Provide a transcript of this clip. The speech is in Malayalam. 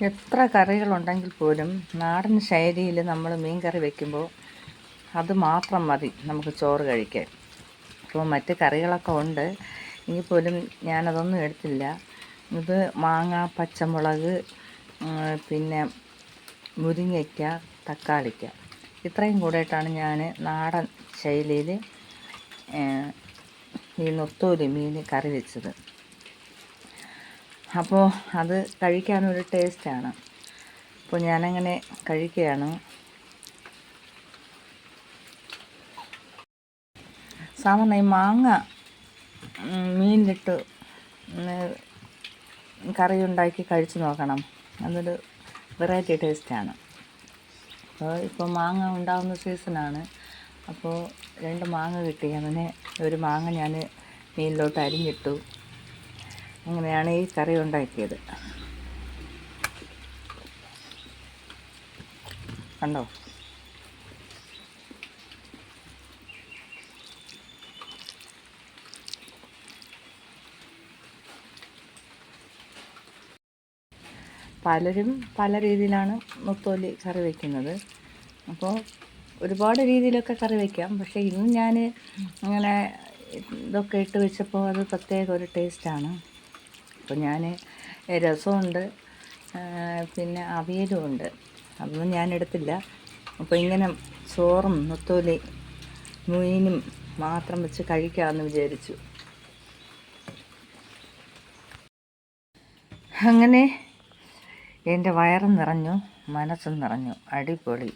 എത്ര കറികളുണ്ടെങ്കിൽ പോലും നാടൻ ശൈലിയിൽ നമ്മൾ മീൻ കറി വയ്ക്കുമ്പോൾ അത് മാത്രം മതി നമുക്ക് ചോറ് കഴിക്കാൻ. ഇപ്പോൾ മറ്റ് കറികളൊക്കെ ഉണ്ട് എങ്കിൽ പോലും ഞാനതൊന്നും എടുത്തില്ല. ഇത് മാങ്ങ, പച്ചമുളക്, പിന്നെ മുരിങ്ങയ്ക്ക, തക്കാളിക്ക ഇത്രയും കൂടിയിട്ടാണ് ഞാൻ നാടൻ ശൈലിയിൽ ഈ നെത്തോലി മീൻ കറി വെച്ചത്. അപ്പോൾ അത് കഴിക്കാനൊരു ടേസ്റ്റാണ്. അപ്പോൾ ഞാനങ്ങനെ കഴിക്കുകയാണ്. സാധാരണ ഈ മാങ്ങ മീനിലിട്ട് കറി ഉണ്ടാക്കി കഴിച്ച് നോക്കണം. അതൊരു വെറൈറ്റി ടേസ്റ്റാണ്. ഇപ്പോൾ മാങ്ങ ഉണ്ടാകുന്ന സീസണാണ്. അപ്പോൾ 2 മാങ്ങ കിട്ടി. അങ്ങനെ ഒരു മാങ്ങ ഞാൻ മീനിലോട്ട് അരിഞ്ഞിട്ടു. അങ്ങനെയാണ് ഈ കറി ഉണ്ടാക്കിയത്. കണ്ടോ? പലരും പല രീതിയിലാണ് നെത്തോലി കറി വയ്ക്കുന്നത്. അപ്പോൾ ഒരുപാട് രീതിയിലൊക്കെ കറി വയ്ക്കാം. പക്ഷേ ഇന്ന് ഞാൻ അങ്ങനെ ഇതൊക്കെ ഇട്ട് വെച്ചപ്പോൾ അത് പ്രത്യേക ഒരു ടേസ്റ്റാണ്. അപ്പോൾ ഞാൻ രസമുണ്ട്, പിന്നെ അവിയലും ഉണ്ട്. അതൊന്നും ഞാൻ എടുത്തില്ല. അപ്പോൾ ഇങ്ങനെ ചോറും നെത്തോലി മീനും മാത്രം വെച്ച് കഴിക്കാമെന്ന് വിചാരിച്ചു. അങ്ങനെ എൻ്റെ വയറും നിറഞ്ഞു, മനസ്സും നിറഞ്ഞു. അടിപൊളി.